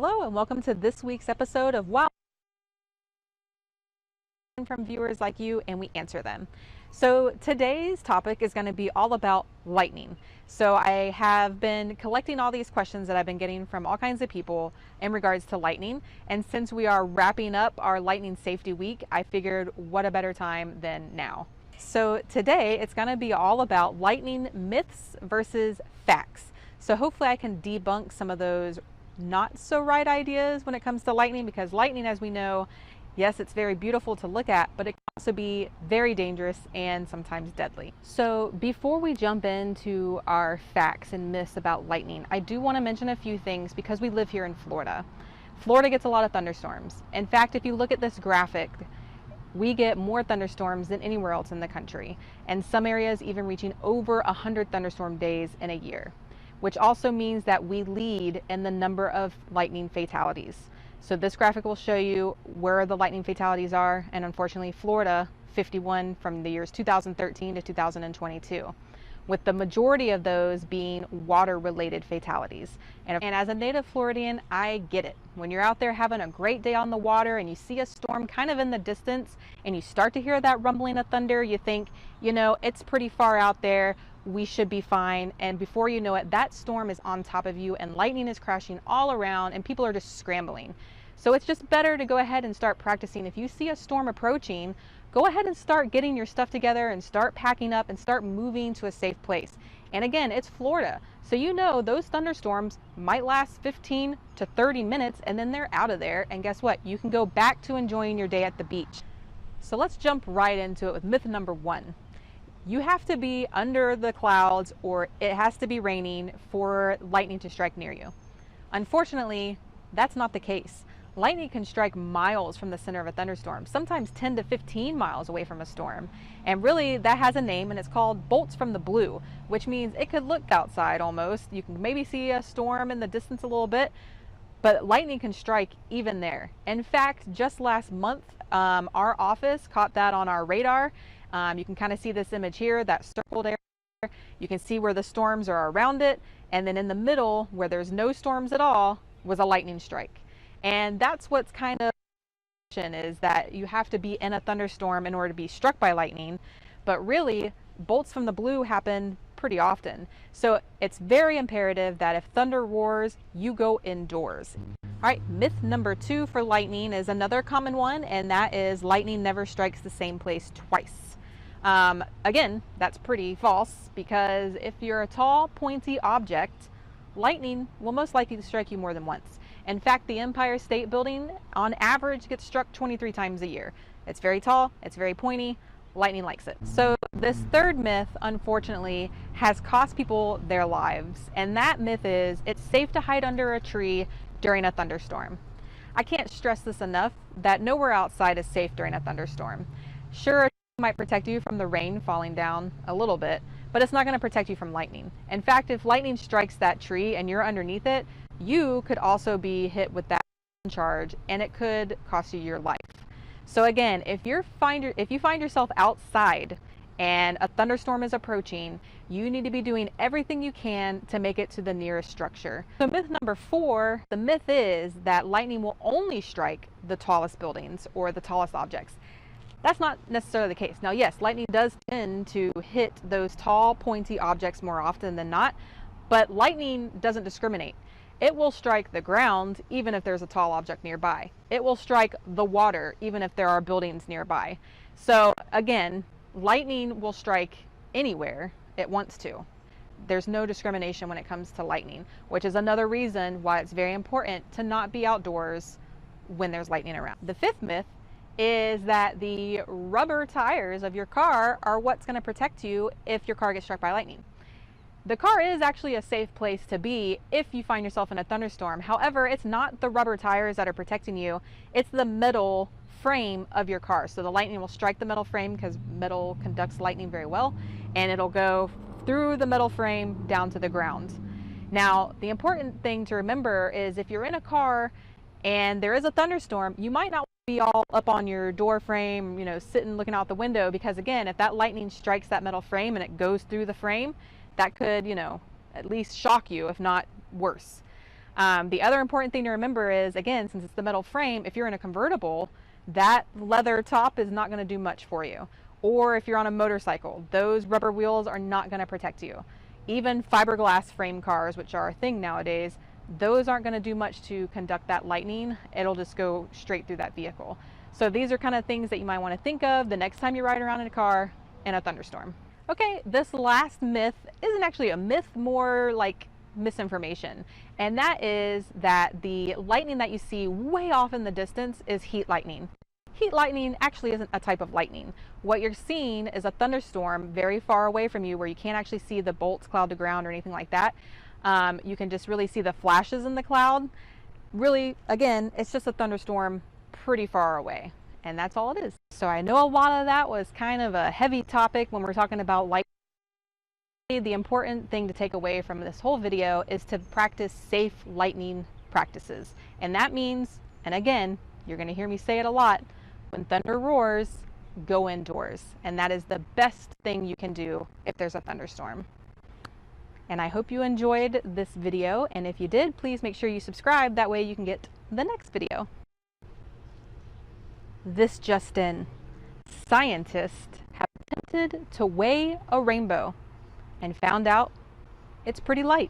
Hello and welcome to this week's episode of Wow, from viewers like you, and we answer them. So today's topic is going to be all about lightning. So I have been collecting all these questions that I've been getting from all kinds of people in regards to lightning. And since we are wrapping up our lightning safety week, I figured what a better time than now. So today it's going to be all about lightning myths versus facts. So hopefully I can debunk some of those not so right ideas when it comes to lightning, because lightning, as we know, yes, it's very beautiful to look at, but it can also be very dangerous and sometimes deadly. So before we jump into our facts and myths about lightning, I do want to mention a few things because we live here in Florida. Florida gets a lot of thunderstorms. In fact, if you look at this graphic, we get more thunderstorms than anywhere else in the country, and some areas even reaching over 100 thunderstorm days in a year, which also means that we lead in the number of lightning fatalities. So this graphic will show you where the lightning fatalities are, and unfortunately Florida, 51 from the years 2013 to 2022, with the majority of those being water-related fatalities. And as a native Floridian, I get it. When you're out there having a great day on the water and you see a storm kind of in the distance and you start to hear that rumbling of thunder, you think, you know, it's pretty far out there, we should be fine. And before you know it, that storm is on top of you and lightning is crashing all around and people are just scrambling. So it's just better to go ahead and start practicing. If you see a storm approaching, go ahead and start getting your stuff together and start packing up and start moving to a safe place. And again, it's Florida, so you know those thunderstorms might last 15 to 30 minutes and then they're out of there. And guess what? You can go back to enjoying your day at the beach. So let's jump right into it with myth number one. You have to be under the clouds or it has to be raining for lightning to strike near you. Unfortunately, that's not the case. Lightning can strike miles from the center of a thunderstorm, sometimes 10 to 15 miles away from a storm. And really, that has a name, and it's called bolts from the blue, which means it could look outside almost. You can maybe see a storm in the distance a little bit, but lightning can strike even there. In fact, just last month, our office caught that on our radar. You can kind of see this image here, that circled area. You can see where the storms are around it, and then in the middle, where there's no storms at all, was a lightning strike. And that's what's kind of is that you have to be in a thunderstorm in order to be struck by lightning, but really bolts from the blue happen pretty often. So it's very imperative that if thunder roars, you go indoors. All right, myth number two for lightning is another common one, and that is lightning never strikes the same place twice. Again, that's pretty false, because if you're a tall, pointy object, lightning will most likely strike you more than once. In fact, the Empire State Building on average gets struck 23 times a year. It's very tall, it's very pointy, lightning likes it. So this third myth, unfortunately, has cost people their lives. And that myth is it's safe to hide under a tree during a thunderstorm. I can't stress this enough that nowhere outside is safe during a thunderstorm. Sure, it might protect you from the rain falling down a little bit, but it's not going to protect you from lightning. In fact, if lightning strikes that tree and you're underneath it, you could also be hit with that charge and it could cost you your life. So again, if you find yourself outside and a thunderstorm is approaching, you need to be doing everything you can to make it to the nearest structure. So myth number four, the myth is that lightning will only strike the tallest buildings or the tallest objects. That's not necessarily the case. Now, yes, lightning does tend to hit those tall, pointy objects more often than not, but lightning doesn't discriminate. It will strike the ground even if there's a tall object nearby. It will strike the water even if there are buildings nearby. So again, lightning will strike anywhere it wants to. There's no discrimination when it comes to lightning, which is another reason why it's very important to not be outdoors when there's lightning around. The fifth myth is that the rubber tires of your car are what's going to protect you if your car gets struck by lightning. The car is actually a safe place to be if you find yourself in a thunderstorm. However, it's not the rubber tires that are protecting you, it's the metal frame of your car. So the lightning will strike the metal frame because metal conducts lightning very well, and it'll go through the metal frame down to the ground. Now, the important thing to remember is if you're in a car and there is a thunderstorm, you might not be all up on your door frame, you know, sitting looking out the window, because again, if that lightning strikes that metal frame and it goes through the frame, that could, you know, at least shock you, if not worse. The other important thing to remember is, again, since it's the metal frame, if you're in a convertible, that leather top is not going to do much for you. Or if you're on a motorcycle, those rubber wheels are not going to protect you. Even fiberglass frame cars, which are a thing nowadays, those aren't going to do much to conduct that lightning. It'll just go straight through that vehicle. So these are kind of things that you might want to think of the next time you ride around in a car in a thunderstorm. Okay, this last myth isn't actually a myth, more like misinformation. And that is that the lightning that you see way off in the distance is heat lightning. Heat lightning actually isn't a type of lightning. What you're seeing is a thunderstorm very far away from you where you can't actually see the bolts, cloud to ground, or anything like that. You can just really see the flashes in the cloud. Really, again, it's just a thunderstorm pretty far away. And that's all it is. So I know a lot of that was kind of a heavy topic when we're talking about lightning. The important thing to take away from this whole video is to practice safe lightning practices. And that means, and again, you're going to hear me say it a lot, when thunder roars, go indoors. And that is the best thing you can do if there's a thunderstorm. And I hope you enjoyed this video. And if you did, please make sure you subscribe. That way you can get the next video. This just in. Scientists have attempted to weigh a rainbow and found out it's pretty light.